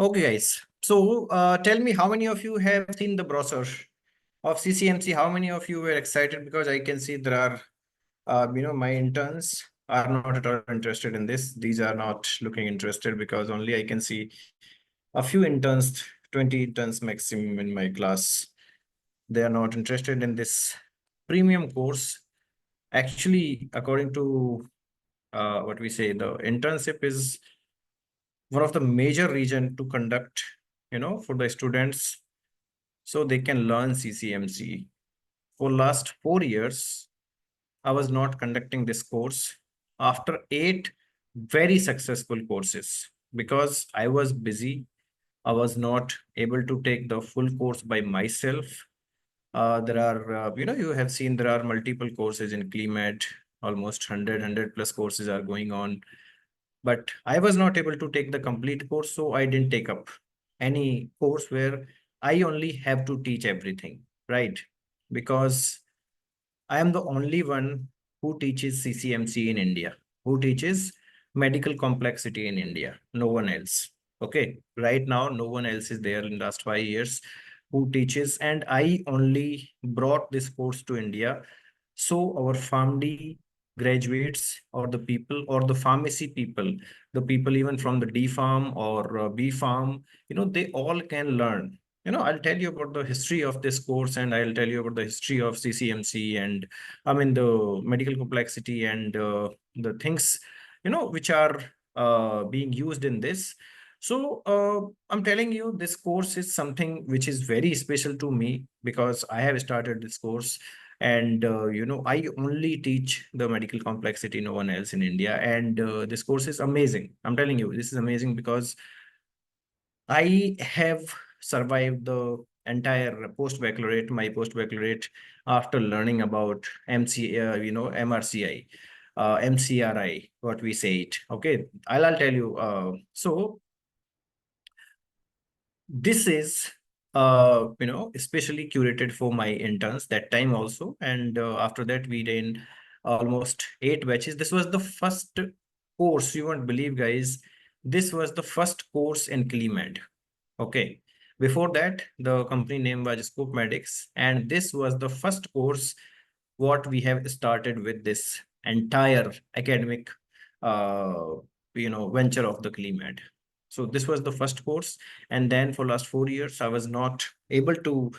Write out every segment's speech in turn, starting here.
Okay, guys. So tell me, how many of you have seen the brochure of CCMC? How many of you were excited? Because I can see there are, my interns are not at all interested in this. These are not looking interested because only I can see a few interns, 20 interns maximum in my class. They are not interested in this premium course. Actually, according to what we say, the internship is one of the major reason to conduct, for the students so they can learn CCMC. For last 4 years, I was not conducting this course after 8 very successful courses because I was busy. I was not able to take the full course by myself. There are, you have seen there are multiple courses in CLIMAT, almost 100 plus courses are going on. But I was not able to take the complete course, so I didn't take up any course where I only have to teach everything, right? Because I am the only one who teaches CCMC in India, who teaches medical complexity in India. No one else. Okay. Right now, no one else is there in last 5 years who teaches, and I only brought this course to India. So our family graduates or the people or the pharmacy people, the people even from the D farm or B farm, they all can learn. I'll tell you about the history of this course, and I'll tell you about the history of CCMC, and I mean the medical complexity and the things, which are being used in this. So I'm telling you, this course is something which is very special to me because I have started this course, and I only teach the medical complexity, no one else in India, and this course is amazing. I'm telling you, this is amazing because I have survived the entire post-baccalaureate, my post-baccalaureate, after learning about MRCI, MCRI, what we say it. Okay, I'll tell you. So this is, especially curated for my interns that time also. And after that, we did almost 8 batches. This was the first course. You won't believe, guys. This was the first course in CLIMAD. Okay. Before that, the company name was Scope Medics, and this was the first course what we have started with this entire academic, uh, venture of the CLIMAD. So this was the first course, and then for last 4 years, I was not able to,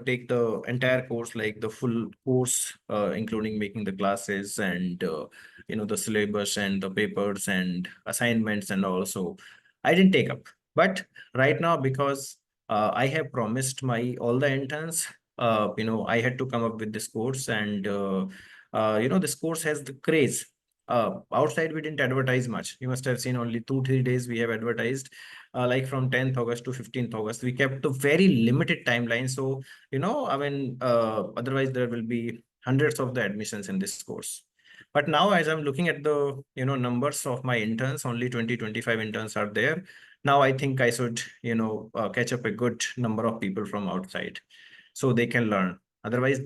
take the entire course, like the full course, including making the classes and the syllabus and the papers and assignments and also I didn't take up. But right now, because I have promised my all the interns, I had to come up with this course, and this course has the craze. Outside, we didn't advertise much. You must have seen only 2-3 days we have advertised, like from 10th August to 15th August. We kept a very limited timeline. So, I mean, otherwise there will be hundreds of the admissions in this course. But now, as I'm looking at the, numbers of my interns, only 20-25 interns are there. Now I think I should, catch up a good number of people from outside so they can learn. Otherwise,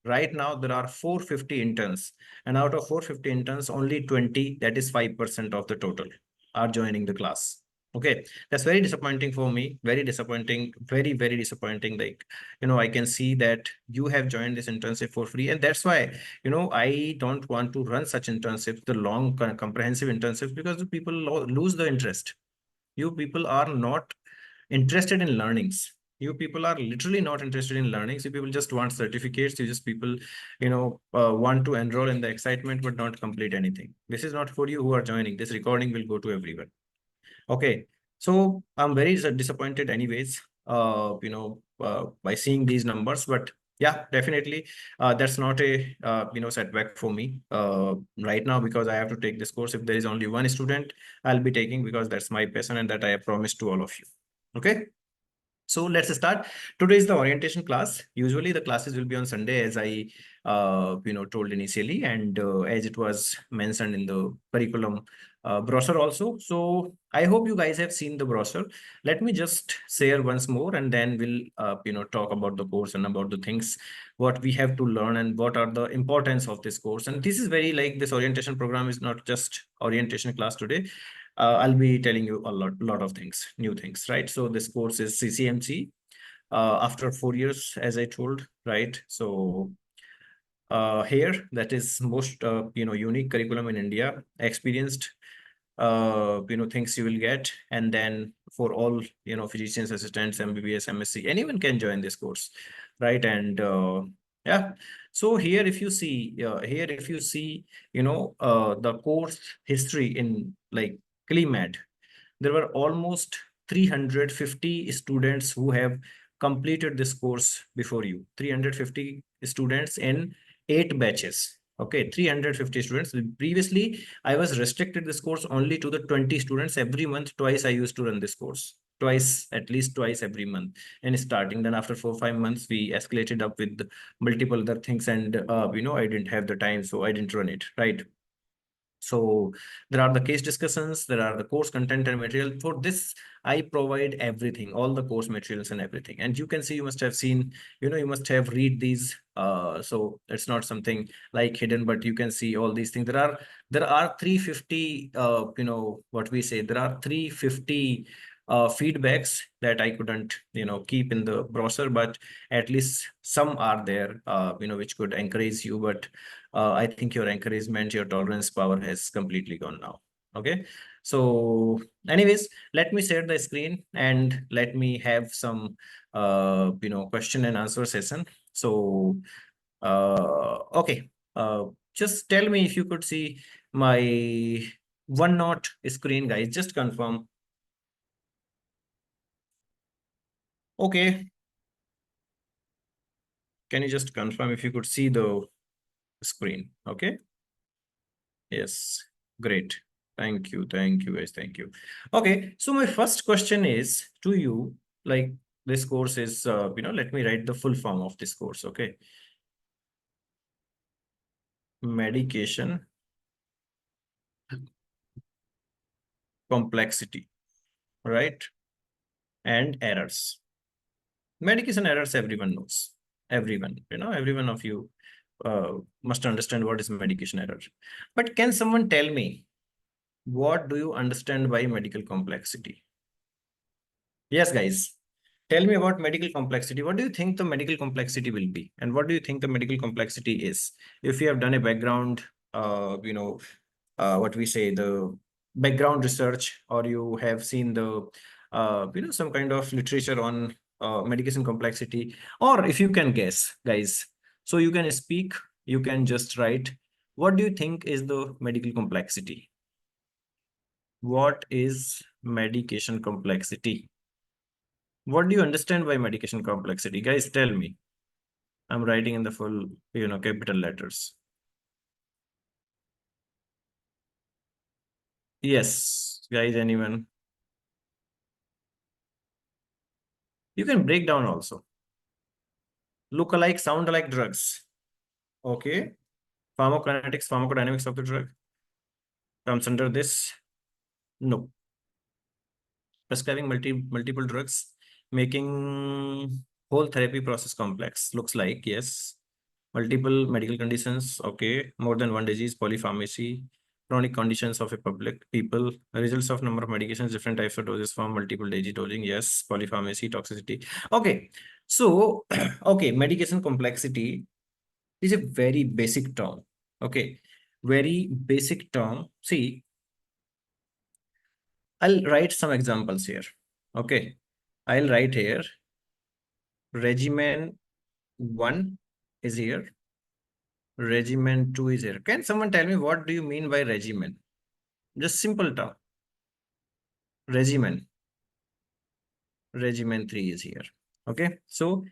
right now, there are 450 interns, and out of 450 interns, only 20, that is 5% of the total, are joining the class. Okay, that's very disappointing for me. Very disappointing, very, very disappointing. Like, I can see that you have joined this internship for free, and that's why, I don't want to run such internships, the long, comprehensive internships, because the people lose the interest. You people are not interested in learnings. You people are literally not interested in learning. So people just want certificates. You just people, want to enroll in the excitement but not complete anything. This is not for you who are joining. This recording will go to everyone. Okay. So I'm very disappointed anyways, by seeing these numbers, but yeah, definitely, that's not a, setback for me right now, because I have to take this course. If there is only one student, I'll be taking, because that's my passion and that I have promised to all of you. Okay. So let's start. Today is the orientation class. Usually the classes will be on Sunday, as I, told initially, and as it was mentioned in the curriculum brochure also. So I hope you guys have seen the brochure. Let me just share once more, and then we'll, talk about the course and about the things what we have to learn and what are the importance of this course. And this is very, like, this orientation program is not just orientation class today. I'll be telling you a lot of things, new things, right? So this course is CCMC after 4 years, as I told, right? So here that is most unique curriculum in India, experienced things you will get, and then for all physicians assistants, MBBS, MSc, anyone can join this course, right? And yeah, so here if you see the course history in like CLIMAD, there were almost 350 students who have completed this course before you. 350 students in 8 batches. Okay, 350 students. Previously, I was restricted this course only to the 20 students every month. Twice I used to run this course. Twice, at least twice every month. And starting, then after 4 5 months, we escalated up with multiple other things, and I didn't have the time, so I didn't run it. Right. So there are the case discussions, there are the course content and material. For this, I provide everything, all the course materials and everything. And you can see, you must have seen, you must have read these. So it's not something like hidden, but you can see all these things. There are 350, what we say, there are 350 feedbacks that I couldn't, keep in the browser, but at least some are there, which could encourage you. But I think your encouragement, your tolerance power has completely gone now. Okay. So, anyways, let me share the screen and let me have some, question and answer session. So, okay. Just tell me if you could see my OneNote screen, guys. Just confirm. Okay. Can you just confirm if you could see the screen? Okay. Yes, great. Thank you. Thank you, guys. Thank you. Okay, so my first question is to you, like this course is, let me write the full form of this course. Okay. Medication complexity, right? And errors. Medication errors, everyone knows. Everyone, every one of you must understand what is medication error. But can someone tell me, what do you understand by medical complexity? Yes, guys. Tell me about medical complexity. What do you think the medical complexity will be? And what do you think the medical complexity is? If you have done a background, what we say, the background research, or you have seen the, some kind of literature on medication complexity, or if you can guess, guys, so you can speak, you can just write. What do you think is the medical complexity? What is medication complexity? What do you understand by medication complexity? Guys, tell me. I'm writing in the full, capital letters. Yes, guys, anyone? You can break down also. Look alike, sound alike drugs. Okay. Pharmacokinetics, pharmacodynamics of the drug comes under this. No. Prescribing multiple drugs, making whole therapy process complex. Looks like, yes. Multiple medical conditions, okay. More than one disease, polypharmacy, chronic conditions of a public people, results of number of medications, different types of doses from multiple daily dosing, yes. Polypharmacy, toxicity. Okay. So, okay, medication complexity is a very basic term. Okay. Very basic term. See, I'll write some examples here. Okay. I'll write here regimen 1 is here. Regimen 2 is here. Can someone tell me what do you mean by regimen? Just simple term. Regimen. Regimen 3 is here. Okay. So,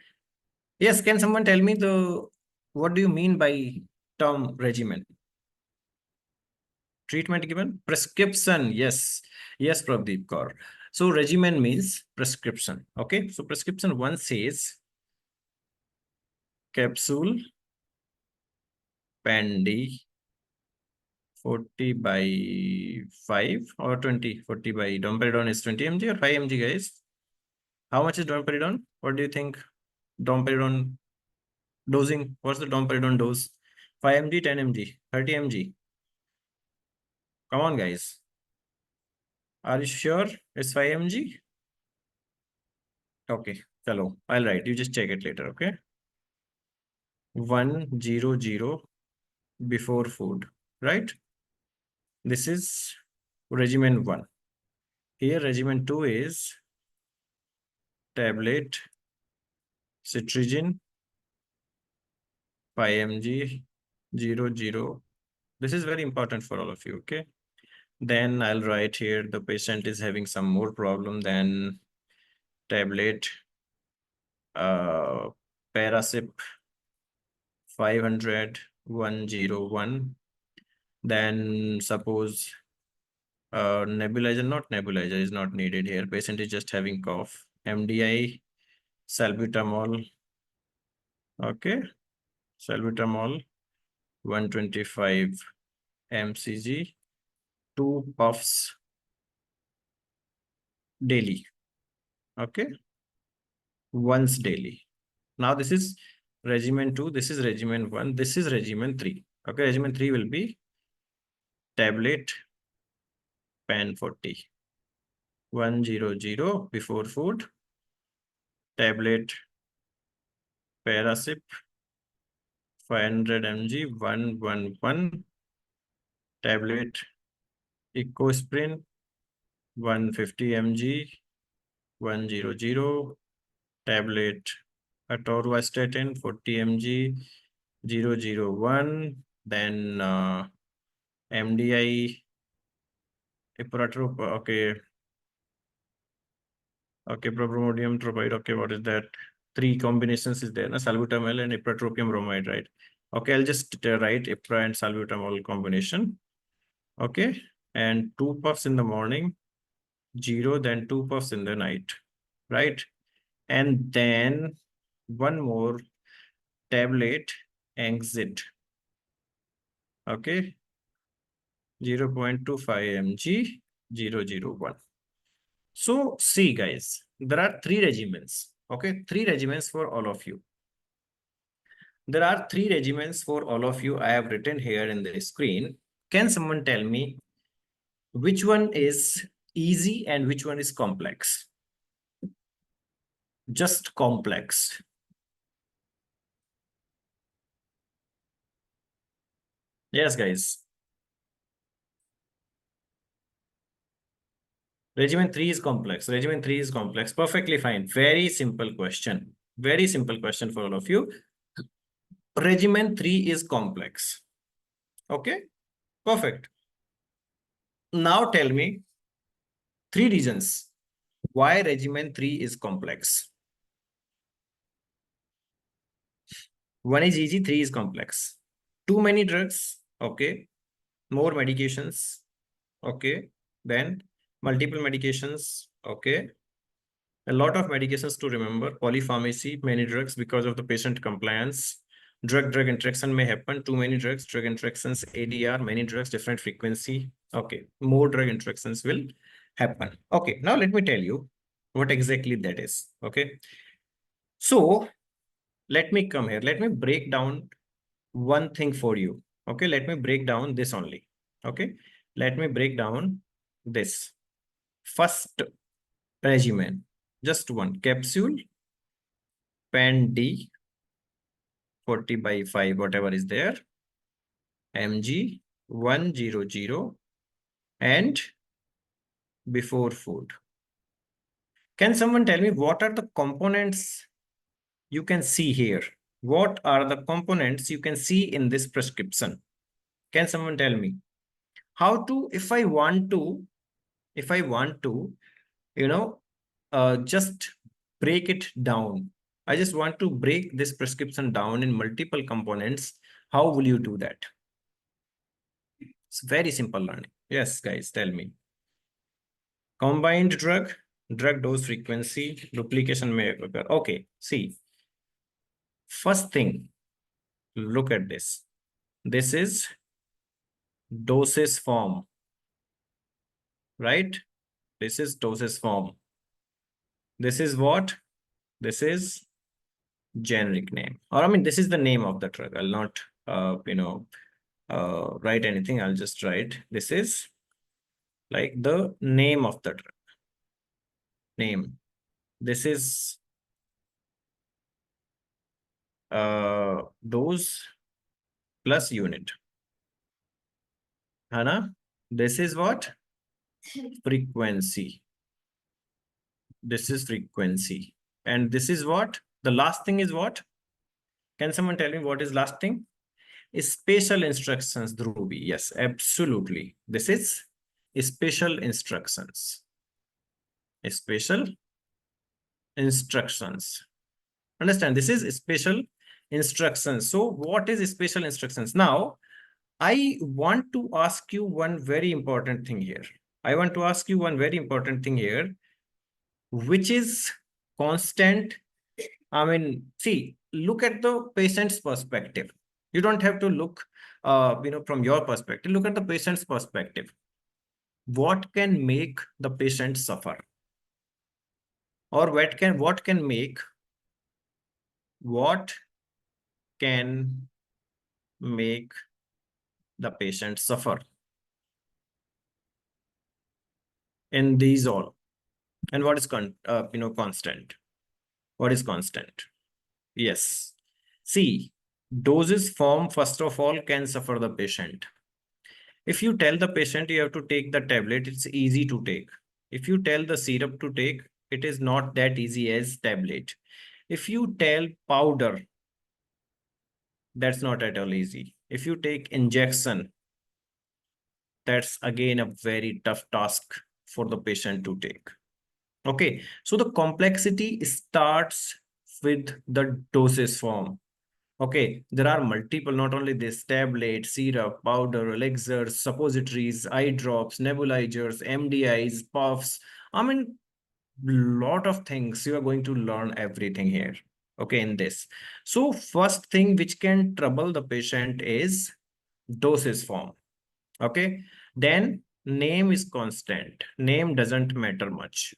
yes, can someone tell me the what do you mean by term regimen? Treatment given? Prescription. Yes. Yes, Prabdeep Kaur. So, regimen means prescription. Okay. So, prescription 1 says capsule Pandy 40 by 5 or 20. 40 by domperidone is 20 mg or 5 mg, guys. How much is domperidone? What do you think? Domperidone dosing. What's the domperidone dose? 5 mg, 10 mg, 30 mg. Come on, guys. Are you sure it's 5 mg? Okay, chalo, I'll write. You just check it later, okay? 100 before food, right? This is regimen 1. Here, regimen 2 is tablet cetirizine 5 mg 00. This is very important for all of you, okay? Then I'll write here the patient is having some more problem than tablet parasip 500 101. Then suppose nebulizer, not nebulizer is not needed here. Patient is just having cough. MDI salbutamol, okay, salbutamol 125 mcg, 2 puffs daily, okay, once daily. Now this is regimen 2, this is regimen 1, this is regimen 3. Okay, regimen 3 will be tablet pan 40 100 before food, tablet parasip 500 mg 111, tablet ecosprin 150 mg 100, tablet atorvastatin 40 mg 001, then MDI ipratrop, okay, okay, propramodium tropide, okay, what is that? 3 combinations is there, na? Salbutamol and ipratropium bromide, right? Okay, I'll just write ipra and salbutamol combination, okay, and 2 puffs in the morning, 0, then 2 puffs in the night, right? And then one more tablet Exit, okay, 0.25 mg 001. So see guys, there are 3 regimens, okay, 3 regimens for all of you. There are 3 regimens for all of you. I have written here in the screen. Can someone tell me which one is easy and which one is complex? Just complex. Yes, guys. Regimen 3 is complex. Regimen 3 is complex. Perfectly fine. Very simple question. Very simple question for all of you. Regimen 3 is complex. Okay, perfect. Now tell me 3 reasons why regimen 3 is complex. 1 is easy, 3 is complex. Too many drugs, okay. More medications, okay. Then multiple medications, okay. A lot of medications to remember. Polypharmacy, many drugs because of the patient compliance. Drug-drug interaction may happen. Too many drugs, drug interactions, ADR, many drugs, different frequency. Okay, more drug interactions will happen. Okay, now let me tell you what exactly that is. Okay, so let me come here. Let me break down one thing for you. Okay, let me break down this only. Okay, let me break down this. First regimen, just one capsule, pen D, 40 by 5, whatever is there, mg 100, and before food. Can someone tell me what are the components you can see here? What are the components you can see in this prescription? Can someone tell me how to, if I want to, you know, just break it down. I just want to break this prescription down in multiple components. How will you do that? It's very simple learning. Yes, guys, tell me. Combined drug, drug dose frequency, duplication may occur. Okay, see. First thing, look at this. This is doses form, right? This is doses form. This is what? This is generic name. Or I mean, this is the name of the drug. I'll not, write anything. I'll just write, this is like the name of the drug. Name. This is dose plus unit. Hana? This is what? Frequency. This is frequency. And this is what? The last thing is what? Can someone tell me what is last thing? Special instructions, Dhruvi. Yes, absolutely. This is special instructions. Special instructions. Understand? This is special instructions. So what is special instructions? Now, I want to ask you one very important thing here. I want to ask you one very important thing here, which is constant. I mean, see, look at the patient's perspective. You don't have to look, from your perspective. Look at the patient's perspective. What can make the patient suffer, or what can make the patient suffer in these all? And what is constant? What is constant? Yes. See, doses form, first of all, can suffer the patient. If you tell the patient you have to take the tablet, it's easy to take. If you tell the syrup to take, it is not that easy as tablet. If you tell powder, that's not at all easy. If you take injection, that's again a very tough task for the patient to take. Okay, so the complexity starts with the doses form. Okay, there are multiple, not only this tablet, syrup, powder, elixirs, suppositories, eye drops, nebulizers, MDIs, puffs. I mean, lot of things. You are going to learn everything here. Okay, in this. So first thing which can trouble the patient is doses form. Okay, then name is constant. Name doesn't matter much.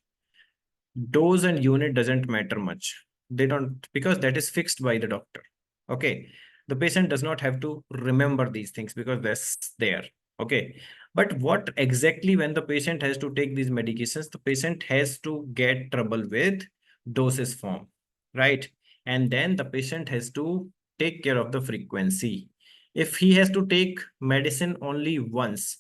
Dose and unit doesn't matter much. They don't, because that is fixed by the doctor. Okay, the patient does not have to remember these things because that's there. Okay, but what exactly, when the patient has to take these medications, the patient has to get trouble with doses form, right? And then the patient has to take care of the frequency. If he has to take medicine only once,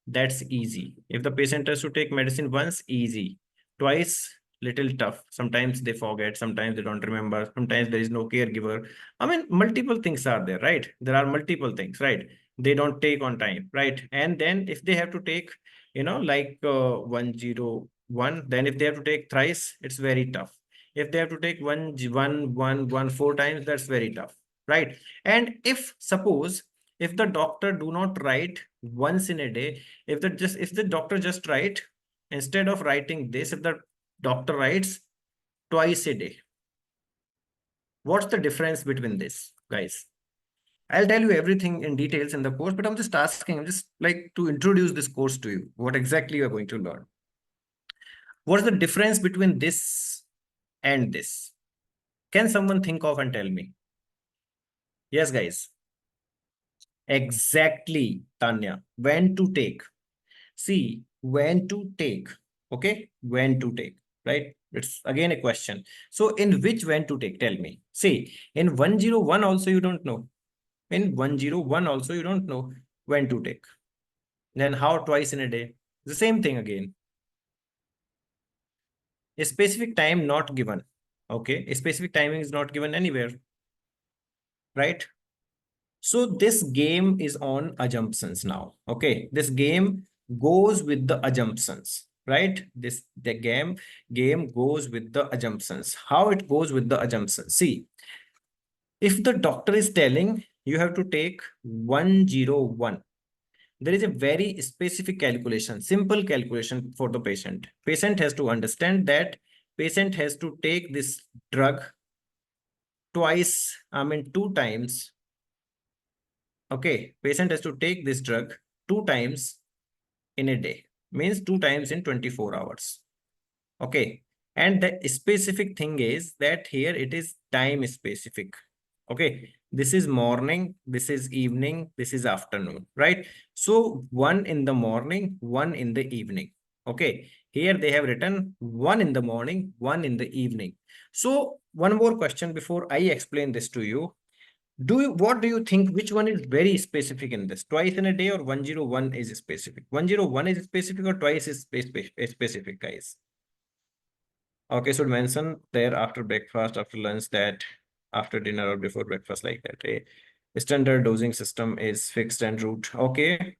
that's easy. If the patient has to take medicine once, easy. Twice, little tough. Sometimes they forget, sometimes they don't remember, sometimes there is no caregiver. I mean, multiple things are there, right? There are multiple things, right? They don't take on time, right? And then if they have to take, like 101, then if they have to take thrice, it's very tough. If they have to take one, 4 times, that's very tough, right? And if suppose, if the doctor do not write once in a day, if the doctor just write, instead of writing this, if the doctor writes twice a day, what's the difference between this, guys? I'll tell you everything in details in the course, but I'm just like to introduce this course to you, what exactly you're going to learn. What's the difference between this and this? Can someone think of and tell me? Yes, guys. Exactly, Tanya. When to take. See, when to take. Okay, when to take, right? It's again a question. So in which when to take, tell me. See, in 101 also you don't know. In 101 also you don't know when to take. Then how twice in a day? The same thing again. A specific time not given. Okay, a specific timing is not given anywhere, right? So this game is on assumptions now. Okay, this game goes with the assumptions, right? The game goes with the assumptions. How it goes with the assumptions? See, if the doctor is telling you have to take 101, there is a very specific calculation, simple calculation for the patient. Patient has to understand that patient has to take this drug twice, I mean 2 times. Okay, patient has to take this drug 2 times in a day, means 2 times in 24 hours. Okay, and the specific thing is that here it is time specific. Okay, This is morning, this is evening, this is afternoon, right? So one in the morning, one in the evening. Okay. Here they have written one in the morning, one in the evening. So one more question before I explain this to you. What do you think? Which one is very specific in this? Twice in a day or 101 is specific? 101 is specific or twice is specific, guys? Okay, should mention there after breakfast, after lunch, that after dinner or before breakfast, like that. A standard dosing system is fixed and route. Okay.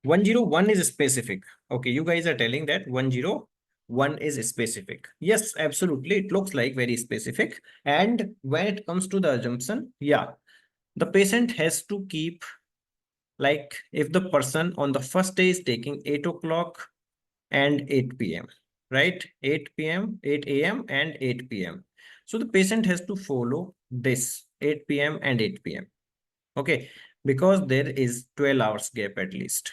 101 is specific. Okay, you guys are telling that 101 is specific. Yes, absolutely. It looks like very specific. And when it comes to the assumption, yeah, the patient has to keep, like, if the person on the first day is taking 8 o'clock and 8 p.m., right? 8 p.m., 8 a.m. and 8 p.m. So the patient has to follow this 8 p.m. and 8 p.m. Okay, because there is 12 hours gap at least.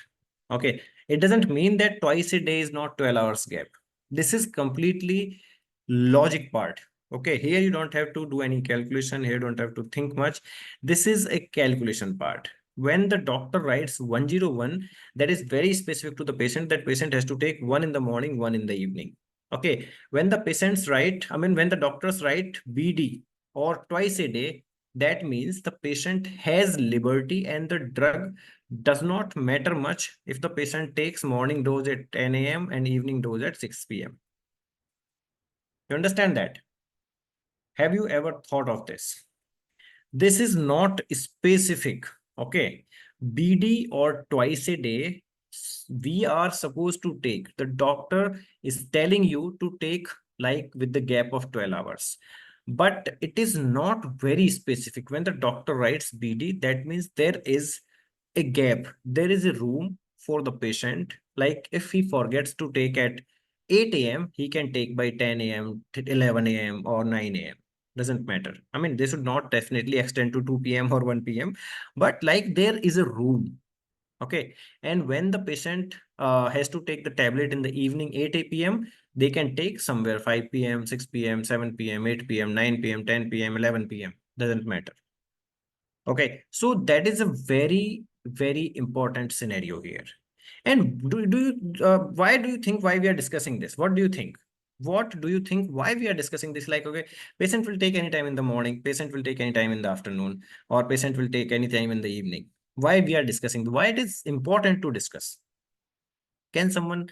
Okay, it doesn't mean that twice a day is not 12 hours gap. This is completely logic part. Okay, here you don't have to do any calculation, here you don't have to think much. This is a calculation part. When the doctor writes 101, that is very specific to the patient. That patient has to take one in the morning, one in the evening. Okay, when the patients write, I mean, when the doctors write BD or twice a day, that means the patient has liberty and the drug does not matter much if the patient takes morning dose at 10 a.m. and evening dose at 6 p.m. You understand that? Have you ever thought of this? This is not specific. Okay. BD or twice a day, we are supposed to take. The doctor is telling you to take like with the gap of 12 hours. But it is not very specific. When the doctor writes BD, that means there is a gap. There is a room for the patient. Like if he forgets to take at 8 a.m., he can take by 10 a.m., 11 a.m., or 9 a.m. Doesn't matter. I mean, they should not definitely extend to 2 p.m. or 1 p.m., but like there is a room. Okay. And when the patient has to take the tablet in the evening 8 p.m., they can take somewhere 5 p.m., 6 p.m., 7 p.m., 8 p.m., 9 p.m., 10 p.m., 11 p.m. Doesn't matter. Okay, so that is a very, very important scenario here. And why do you think why we are discussing this? What do you think? What do you think why we are discussing this? Like, okay, patient will take any time in the morning, patient will take any time in the afternoon, or patient will take any time in the evening. Why we are discussing? Why it is important to discuss? Can someone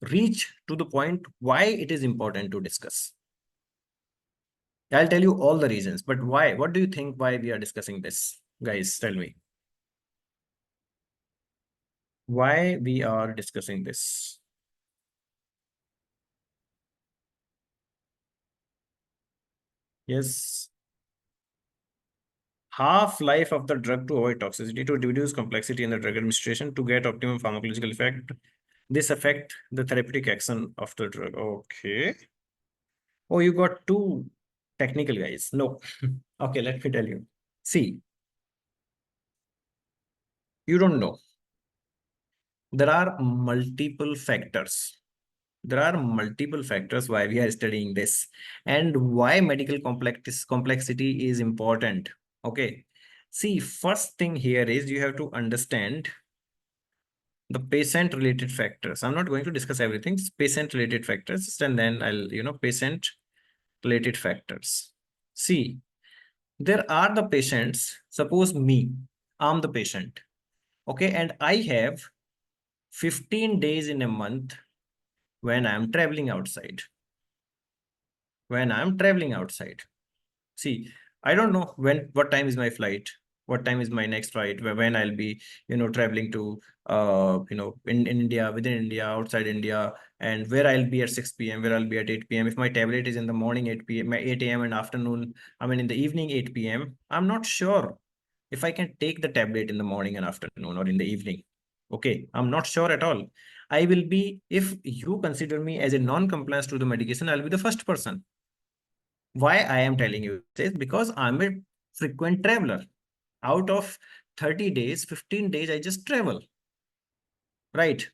reach to the point why it is important to discuss? I'll tell you all the reasons, but why? What do you think why we are discussing this? Guys, tell me. Why we are discussing this? Yes. Half-life of the drug to avoid toxicity, to reduce complexity in the drug administration, to get optimum pharmacological effect. This affect the therapeutic action of the drug. Okay. Oh, you got two technical guys. No. Okay, let me tell you. See, you don't know. There are multiple factors. There are multiple factors why we are studying this and why medical complexity is important. Okay. See, first thing here is you have to understand the patient related factors. I'm not going to discuss everything, patient related factors, and then patient related factors. See, there are the patients, suppose me, I'm the patient. Okay. And I have 15 days in a month when I'm traveling outside. When I'm traveling outside. See, I don't know what time is my flight, what time is my next flight, when I'll be, traveling to, in India, within India, outside India, and where I'll be at 6 p.m., where I'll be at 8 p.m. If my tablet is in the morning 8 p.m., 8 a.m. and afternoon, I mean, in the evening 8 p.m., I'm not sure if I can take the tablet in the morning and afternoon or in the evening. Okay, I'm not sure at all. I will be, if you consider me as a non-compliance to the medication, I'll be the first person. Why I am telling you this? Because I'm a frequent traveler. Out of 30 days, 15 days, I just travel. Right.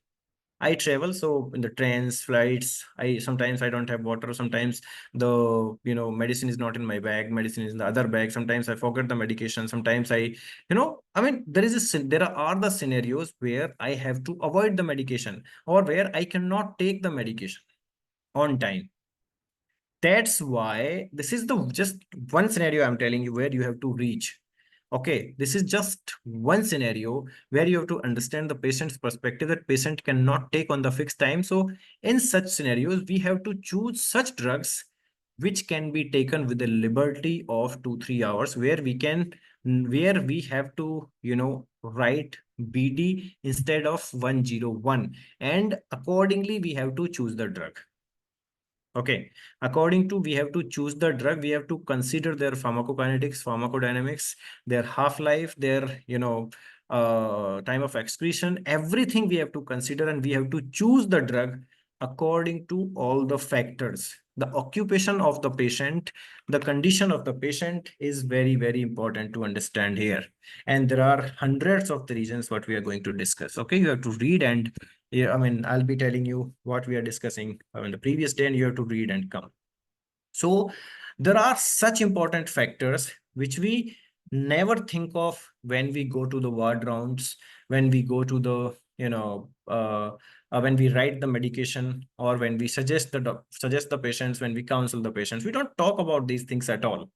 I travel, so in the trains, flights, I sometimes I don't have water. Sometimes the medicine is not in my bag. Medicine is in the other bag. Sometimes I forget the medication. Sometimes I mean, there are the scenarios where I have to avoid the medication or where I cannot take the medication on time. That's why this is the just one scenario I'm telling you where you have to reach. Okay, this is just one scenario where you have to understand the patient's perspective that patient cannot take on the fixed time. So in such scenarios, we have to choose such drugs which can be taken with the liberty of 2 3 hours, where we have to write BD instead of 101, and accordingly we have to choose the drug. Okay, according to we have to choose the drug, we have to consider their pharmacokinetics, pharmacodynamics, their half-life, their time of excretion, everything we have to consider, and we have to choose the drug according to all the factors. The occupation of the patient, the condition of the patient is very, very important to understand here. And there are hundreds of the reasons what we are going to discuss. Okay, you have to read and yeah, I mean, I'll be telling you what we are discussing in the previous day, and you have to read and come. So there are such important factors which we never think of when we go to the ward rounds, when we go to the, when we write the medication, or when we suggest the patients, when we counsel the patients. We don't talk about these things at all.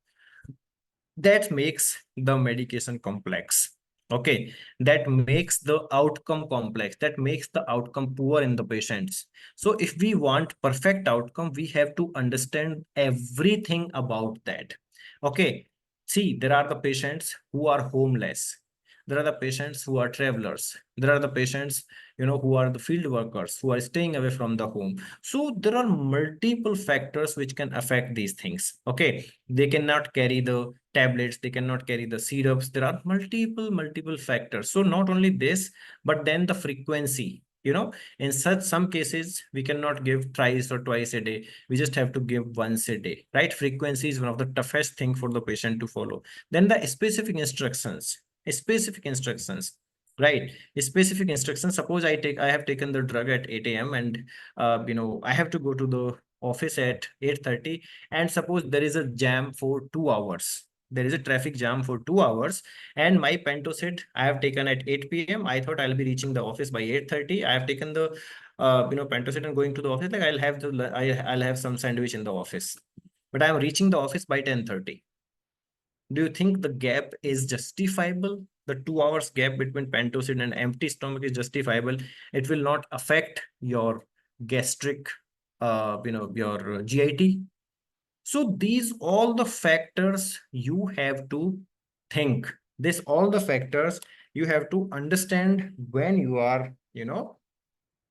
That makes the medication complex. Okay, that makes the outcome complex, that makes the outcome poor in the patients. So if we want perfect outcome, we have to understand everything about that. Okay, see, there are the patients who are homeless, there are the patients who are travelers, there are the patients who are the field workers who are staying away from the home. So there are multiple factors which can affect these things. Okay, they cannot carry the tablets, they cannot carry the syrups. There are multiple factors. So not only this, but then the frequency, in such some cases we cannot give thrice or twice a day, we just have to give once a day, right? Frequency is one of the toughest thing for the patient to follow. Then the specific instructions, right? Specific instructions. Suppose I have taken the drug at 8 a.m. and I have to go to the office at 8:30, and suppose there is a jam for 2 hours, there is a traffic jam for 2 hours, and my Pento said I have taken at 8 p.m. I thought I'll be reaching the office by 8:30. I have taken the Pento and going to the office, like I'll have some sandwich in the office, but I'm reaching the office by 10:30. Do you think the gap is justifiable? The 2 hours gap between Pentocid and empty stomach is justifiable? It will not affect your gastric, your GIT. So these all the factors you have to think. This all the factors you have to understand when you are,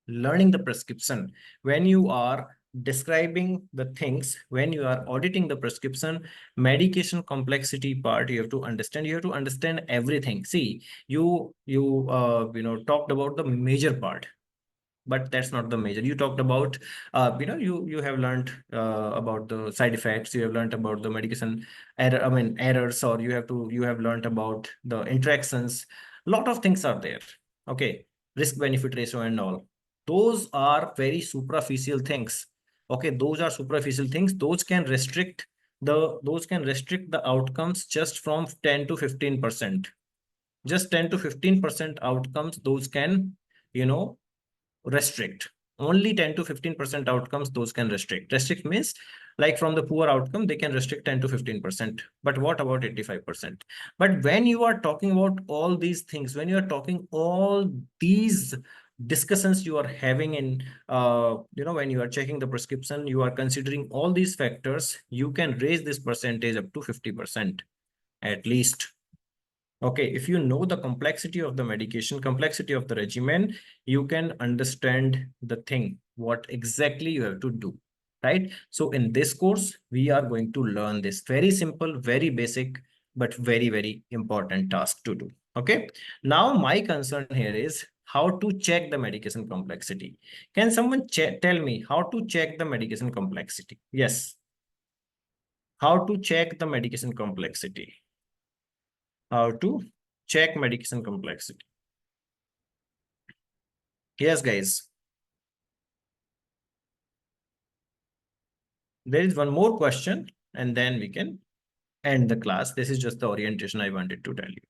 learning the prescription, when you are describing the things, when you are auditing the prescription. Medication complexity part, you have to understand, everything. See, you talked about the major part, but that's not the major. You talked about you have learned about the side effects, you have learned about the medication errors, or you have learned about the interactions. A lot of things are there. Okay, risk benefit ratio and all, those are very superficial things. Okay, those are superficial things, those can restrict the outcomes just from 10 to 15%. Just 10 to 15% outcomes, those can you know restrict. Only 10 to 15% outcomes those can restrict. Restrict means, like, from the poor outcome they can restrict 10 to 15%, but what about 85%? But when you are talking about all these things, when you are talking all these discussions you are having in when you are checking the prescription, you are considering all these factors, you can raise this percentage up to 50% at least. Okay, if you know the complexity of the medication, complexity of the regimen, you can understand the thing, what exactly you have to do, right? So in this course, we are going to learn this very simple, very basic, but very, very important task to do. Okay, now my concern here is how to check the medication complexity. Can someone tell me how to check the medication complexity? Yes, how to check the medication complexity? How to check medication complexity? Yes, guys. There is one more question, and then we can end the class. This is just the orientation I wanted to tell you.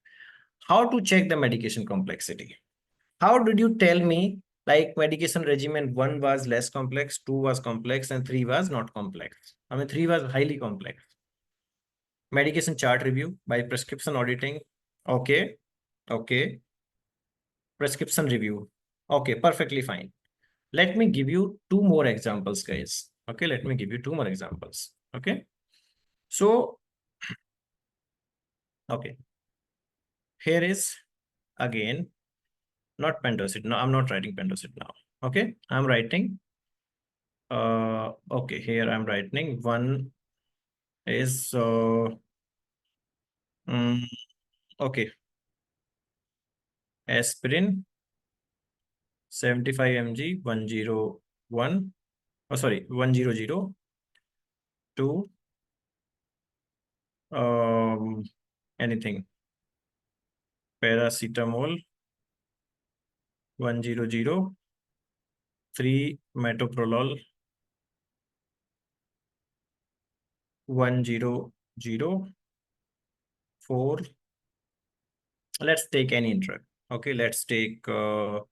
How to check the medication complexity? How did you tell me like medication regimen one was less complex, two was complex, and three was not complex? I mean, three was highly complex. Medication chart review by prescription auditing. Okay. Okay. Prescription review. Okay. Perfectly fine. Let me give you two more examples, guys. Okay. Let me give you two more examples. Okay. So, okay. Here is again not pentosid. No, I'm not writing pentosid now. Okay. I'm writing. Okay. Here I'm writing one is mm, okay, aspirin 75 mg 101, oh sorry, 100 to um anything, paracetamol 100, 3 metoprolol 100, 4. Let's take any drug. Okay, let's take um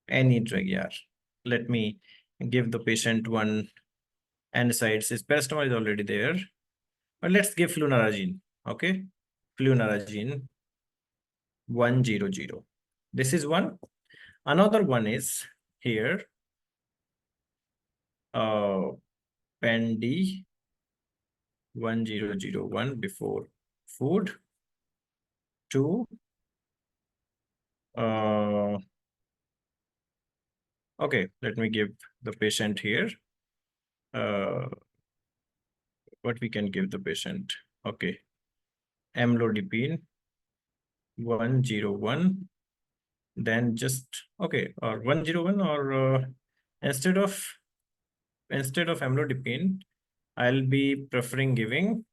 any drug. Yeah, let me give the patient one NSAIDs. Is paracetamol is already there, but let's give flunarizine. Okay, flunarizine 100. This is one. Another one is here. Pendi 1001 before food. Two. Okay, let me give the patient here. What we can give the patient? Okay, amlodipine 101. Then just okay, or 101, or instead of amlodipine, I'll be preferring giving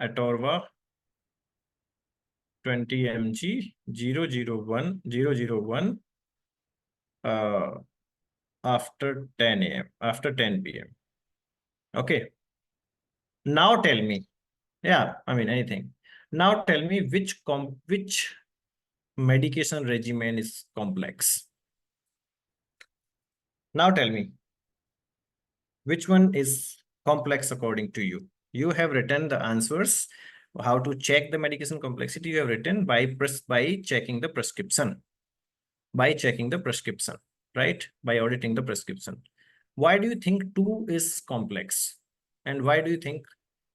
atorva 20 mg 001 uh, after 10 a.m. after 10 p.m. Okay. Now tell me, yeah, I mean anything. Now tell me which medication regimen is complex. Now tell me which one is complex according to you. You have written the answers. How to check the medication complexity? You have written by checking the prescription. By checking the prescription, right? By auditing the prescription. Why do you think two is complex? And why do you think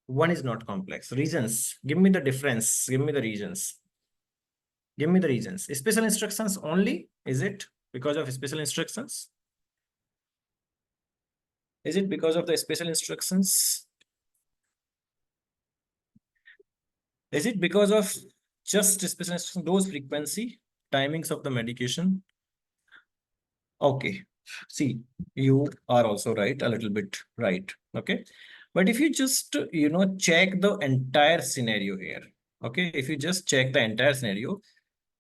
one is not complex? Reasons. Give me the difference. Give me the reasons. Give me the reasons. Special instructions only? Is it because of special instructions? Is it because of the special instructions? Is it because of just special instructions, dose frequency, timings of the medication? Okay. See, you are also right, a little bit right. Okay. But if you just, check the entire scenario here. Okay. If you just check the entire scenario,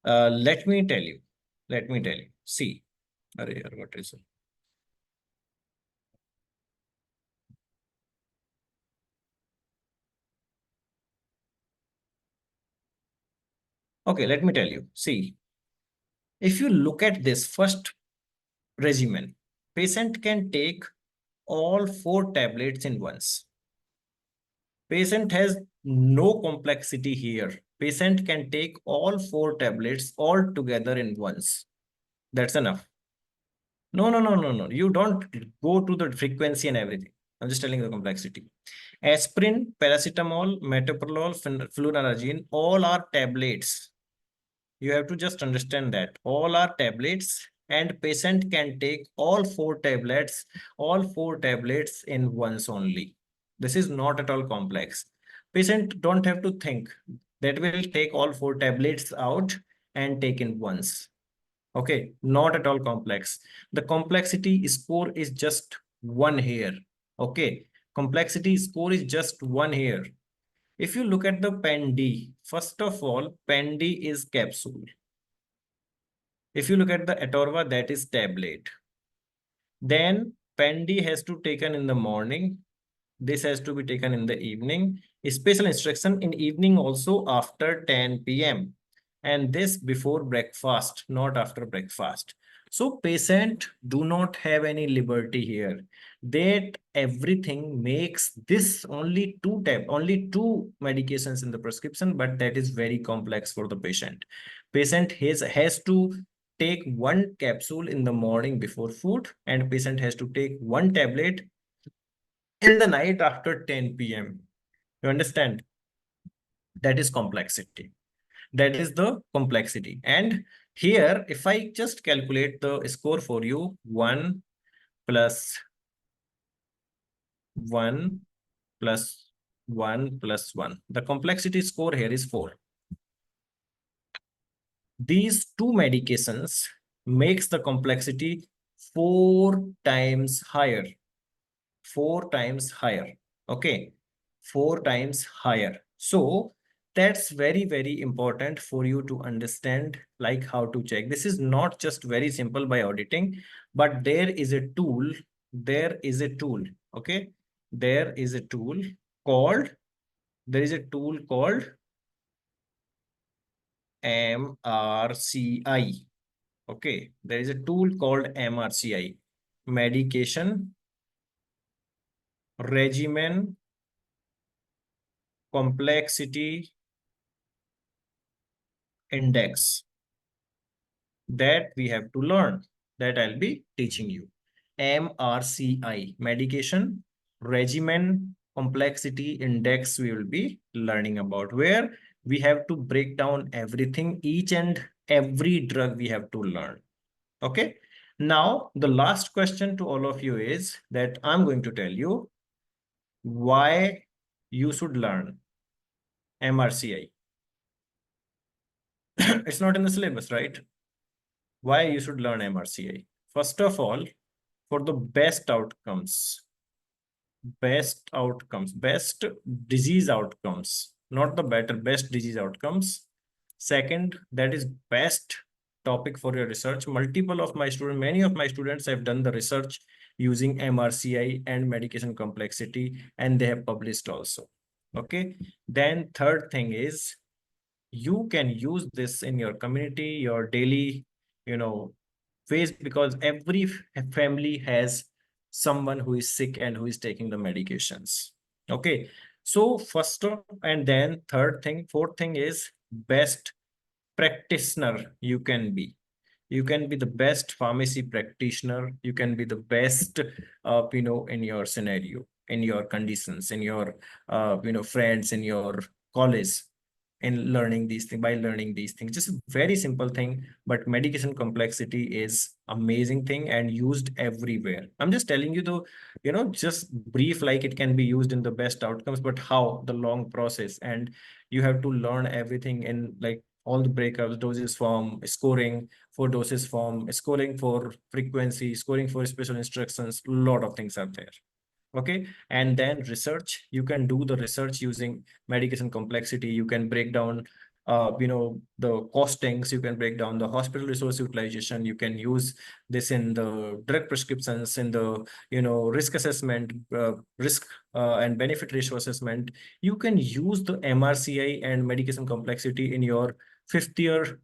let me tell you. Let me tell you. See, array, what is it? Okay, let me tell you. See, if you look at this first regimen, patient can take all 4 tablets in once. Patient has no complexity here. Patient can take all 4 tablets all together in once. That's enough. No, no, no, no, no. You don't go to the frequency and everything. I'm just telling you the complexity. Aspirin, paracetamol, metoprolol, flunarizine, all are tablets. You have to just understand that all are tablets, and patient can take all four tablets in once only. This is not at all complex. Patient don't have to think that will take all 4 tablets out and take in once. Okay, not at all complex. The complexity score is just one here. Okay, complexity score is just one here. If you look at the PEN-D, first of all, PEN-D is capsule. If you look at the Atorva, that is tablet. Then Pendi has to taken in the morning. This has to be taken in the evening. Special instruction in evening also after 10 p.m. And this before breakfast, not after breakfast. So patient do not have any liberty here. That everything makes this only two medications in the prescription, but that is very complex for the patient. Patient has to take one capsule in the morning before food, and patient has to take one tablet in the night after 10 p.m. You understand? That is complexity. That is the complexity. And here, if I just calculate the score for you, 1 plus 1 plus 1 plus 1. The complexity score here is 4. These two medications makes the complexity 4 times higher. 4 times higher. Okay. 4 times higher. So that's very, very important for you to understand like how to check. This is not just very simple by auditing, but there is a tool. There is a tool. Okay. There is a tool called, there is a tool called MRCI. Okay. There is a tool called MRCI, medication regimen complexity index, that we have to learn, that I'll be teaching you. MRCI, medication regimen complexity index, we will be learning about, where we have to break down everything, each and every drug we have to learn. Okay. Now, the last question to all of you is that I'm going to tell you why you should learn MRCI. It's not in the syllabus, right? Why you should learn MRCI? First of all, for the best disease outcomes, not the better, best disease outcomes. Second, that is best topic for your research. Many of my students have done the research using MRCI and medication complexity, and they have published also. Okay. Then third thing is, you can use this in your community, your daily, phase, because every family has someone who is sick and who is taking the medications. Okay. So and then fourth thing is best practitioner you can be. You can be the best pharmacy practitioner. You can be the best, in your scenario, in your conditions, in your, friends, in your college, in learning these things, by learning these things. Just a very simple thing, but medication complexity is amazing thing and used everywhere. I'm just telling you the, just brief, like it can be used in the best outcomes, but how the long process, and you have to learn everything in like all the breakups, doses form, scoring for doses form, scoring for frequency, scoring for special instructions. A lot of things are there. Okay. And then research, you can do the research using medication complexity. You can break down, the costings, you can break down the hospital resource utilization. You can use this in the drug prescriptions, in the, risk assessment, risk and benefit ratio assessment. You can use the MRCI and medication complexity in your fifth year,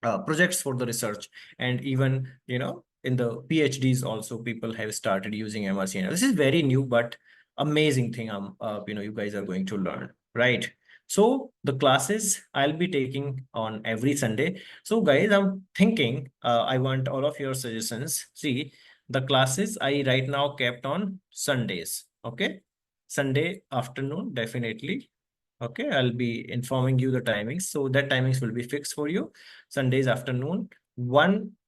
projects for the research. And even, in the PhDs also, people have started using MRC. This is very new, but amazing thing, you guys are going to learn, right? So the classes I'll be taking on every Sunday. So guys, I'm thinking, I want all of your suggestions. See, the classes I right now kept on Sundays. Okay. Sunday afternoon, definitely. Okay, I'll be informing you the timings. So that timings will be fixed for you. Sundays afternoon.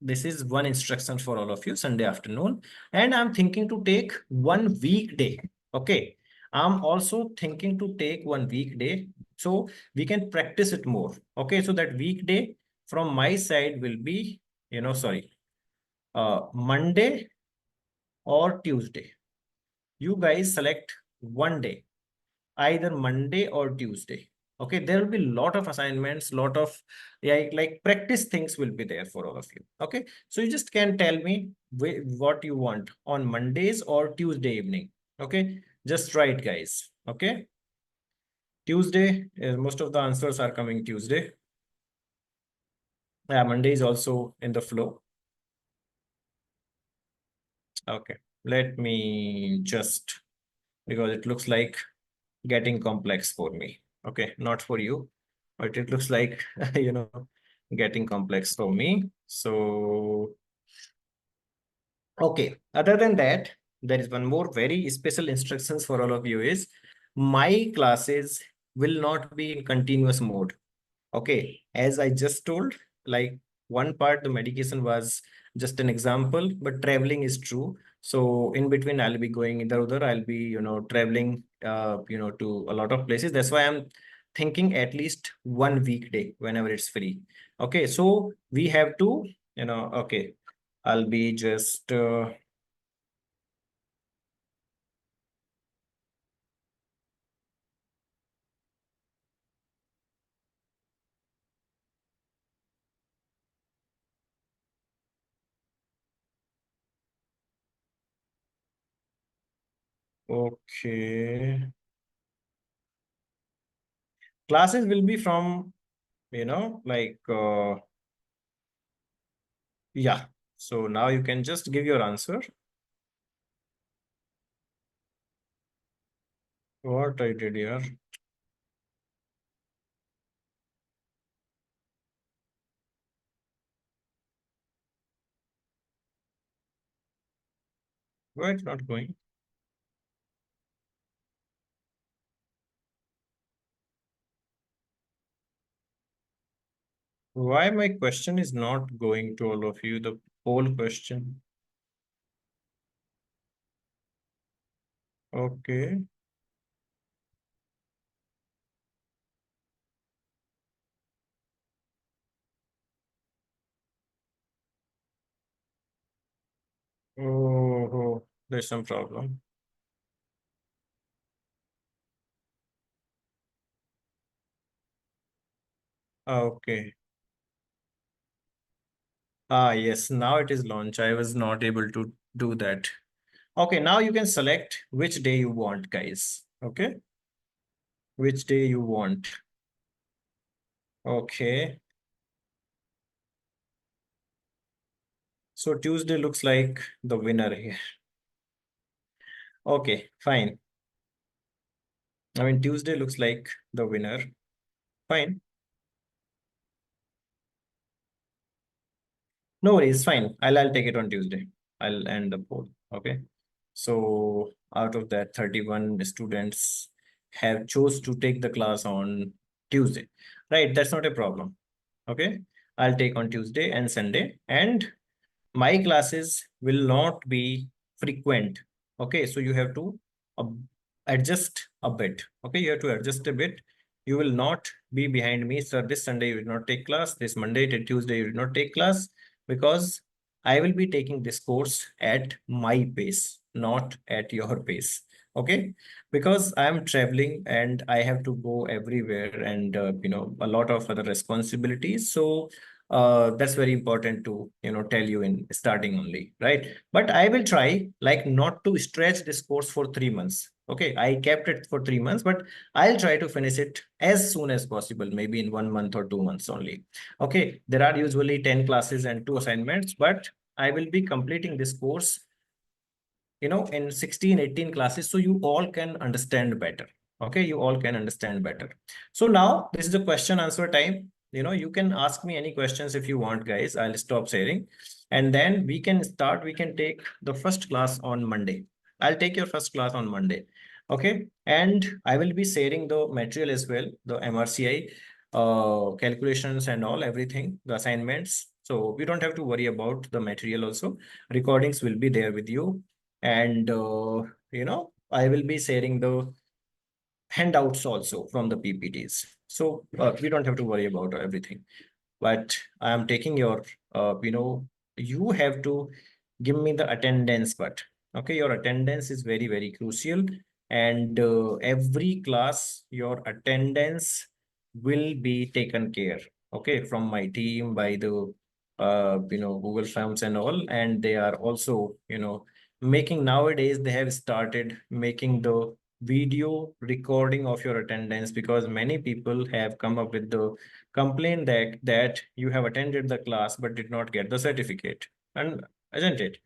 This is one instruction for all of you, Sunday afternoon. And I'm thinking to take one weekday. Okay. I'm also thinking to take one weekday so we can practice it more. Okay. So that weekday from my side will be, Monday or Tuesday. You guys select one day, either Monday or Tuesday. Okay, there will be a lot of assignments, lot of, yeah, like practice things will be there for all of you. Okay, so you just can tell me what you want on Mondays or Tuesday evening. Okay, just write, guys. Okay, Tuesday, most of the answers are coming Tuesday. Yeah, Monday is also in the flow. Okay, let me just, because it looks like getting complex for me. Okay, not for you, but it looks like, you know, getting complex for me. So, okay, other than that, there is one more very special instructions for all of you is my classes will not be in continuous mode. Okay, as I just told, like one part, the medication was just an example, but traveling is true. So in between, I'll be going either other, I'll be, traveling, to a lot of places. That's why I'm thinking at least one weekday whenever it's free. Okay, so we have to, okay, I'll be just, okay, classes will be from, yeah. So now you can just give your answer. What I did here. Why it's not going? Why my question is not going to all of you? The whole question. Okay. Oh, there's some problem. Okay. Ah, yes. Now it is launch. I was not able to do that. Okay. Now you can select which day you want, guys. Okay. Which day you want. Okay. So Tuesday looks like the winner here. Okay. Fine. I mean, Tuesday looks like the winner. Fine. No worries, fine. I'll take it on Tuesday. I'll end the poll. Okay. So out of that, 31 students have chose to take the class on Tuesday. Right, that's not a problem. Okay. I'll take on Tuesday and Sunday. And my classes will not be frequent. Okay, so you have to uh, adjust a bit. Okay, you have to adjust a bit. You will not be behind me, sir. This Sunday you will not take class. This Monday to Tuesday you will not take class, because I will be taking this course at my pace, not at your pace. Okay, because I am traveling and I have to go everywhere, and a lot of other responsibilities. So that's very important to tell you in starting only, right? But I will try like not to stretch this course for 3 months. Okay, I kept it for 3 months, but I'll try to finish it as soon as possible, maybe in 1 month or 2 months only. Okay, there are usually 10 classes and two assignments, but I will be completing this course in 16, 18 classes, so you all can understand better. Okay, you all can understand better. So now this is a question answer time. You can ask me any questions if you want, guys. I'll stop sharing, and then we can start. We can take the first class on Monday. I'll take your first class on Monday. Okay, and I will be sharing the material as well, the MRCI calculations and all, everything, the assignments. So we don't have to worry about the material also. Recordings will be there with you, and I will be sharing the handouts also from the PPTs. So we don't have to worry about everything. But I am taking your, you have to give me the attendance part. Okay, your attendance is very, very crucial. And every class, your attendance will be taken care, okay, from my team by the Google Forms and all, and they are also making, nowadays they have started making the video recording of your attendance, because many people have come up with the complaint that you have attended the class but did not get the certificate, and isn't it?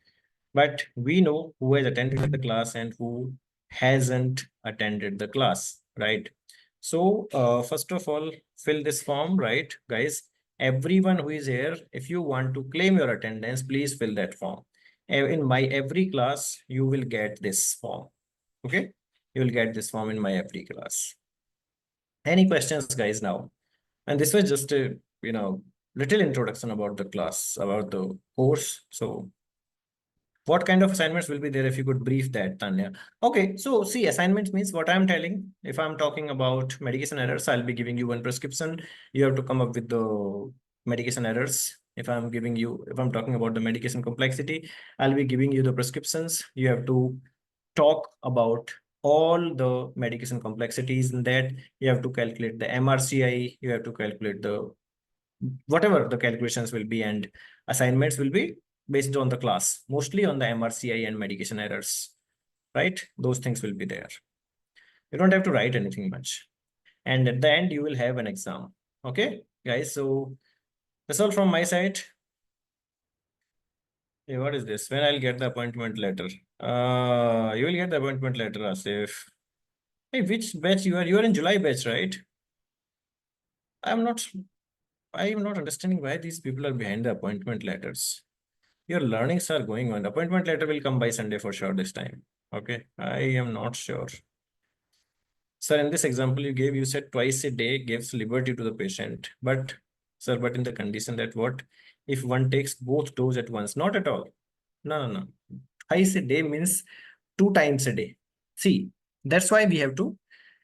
But we know who has attended the class and who hasn't attended the class, right? So first of all, fill this form, right, guys? Everyone who is here, if you want to claim your attendance, please fill that form. In my every class, you will get this form. Okay, you will get this form in my every class. Any questions, guys, now? And this was just a little introduction about the class, about the course. So what kind of assignments will be there, if you could brief that, Tanya? Okay, so see, assignments means what I'm telling. If I'm talking about medication errors, I'll be giving you one prescription. You have to come up with the medication errors. If I'm talking about the medication complexity, I'll be giving you the prescriptions. You have to talk about all the medication complexities in that. You have to calculate the MRCI, you have to calculate the whatever the calculations will be, and assignments will be based on the class, mostly on the MRCI and medication errors, right? Those things will be there. You don't have to write anything much. And at the end, you will have an exam. Okay, guys. So that's all from my side. Hey, what is this? When I'll get the appointment letter? You will get the appointment letter, Asif. Hey, which batch you are? You are in July batch, right? I'm not. I am not understanding why these people are behind the appointment letters. Your learnings are going on. Appointment letter will come by Sunday for sure this time. Okay. I am not sure. Sir, in this example you gave, you said twice a day gives liberty to the patient. But, sir, but in the condition that what if one takes both dose at once? Not at all. No, no, no. Twice a day means 2 times a day. See, that's why we have to,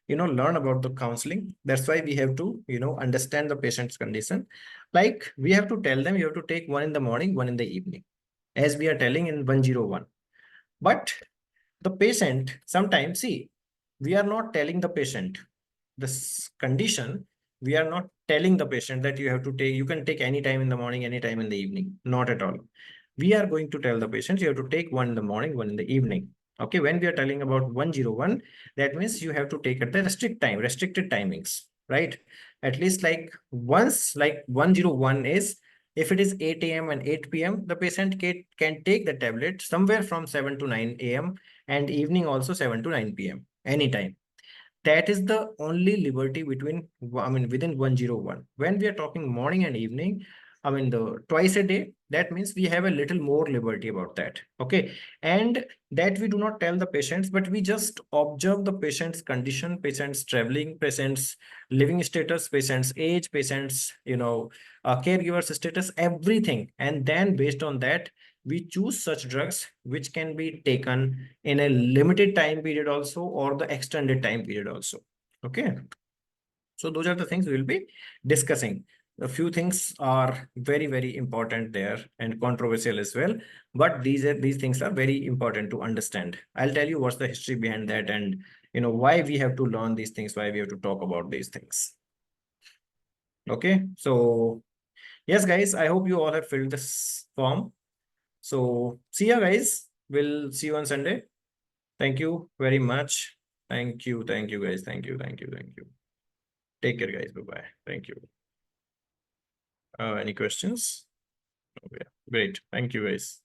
learn about the counseling. That's why we have to, understand the patient's condition. Like we have to tell them you have to take one in the morning, one in the evening, as we are telling in 101. But the patient sometimes, see, we are not telling the patient this condition. We are not telling the patient that you can take any time in the morning, any time in the evening. Not at all. We are going to tell the patient you have to take one in the morning, one in the evening. Okay, when we are telling about 101, that means you have to take at the restricted timings, right? At least like once, like 101 is, if it is 8 a.m. and 8 p.m., the patient can take the tablet somewhere from 7 to 9 a.m. and evening also 7 to 9 p.m. anytime. That is the only liberty between, I mean, within 101. When we are talking morning and evening, I mean, the twice a day, that means we have a little more liberty about that. Okay. And that we do not tell the patients, but we just observe the patient's condition, patient's traveling, patient's living status, patient's age, patient's, caregiver's status, everything. And then based on that, we choose such drugs which can be taken in a limited time period also, or the extended time period also. Okay, so those are the things we will be discussing. A few things are very, very important there and controversial as well, but these things are very important to understand. I'll tell you what's the history behind that, and why we have to learn these things, why we have to talk about these things. Okay, so yes, guys, I hope you all have filled this form. So see you guys. We'll see you on Sunday. Thank you very much. Thank you. Thank you, guys. Thank you. Thank you. Thank you. Take care, guys. Bye-bye. Thank you. Any questions? Okay. Great. Thank you, guys.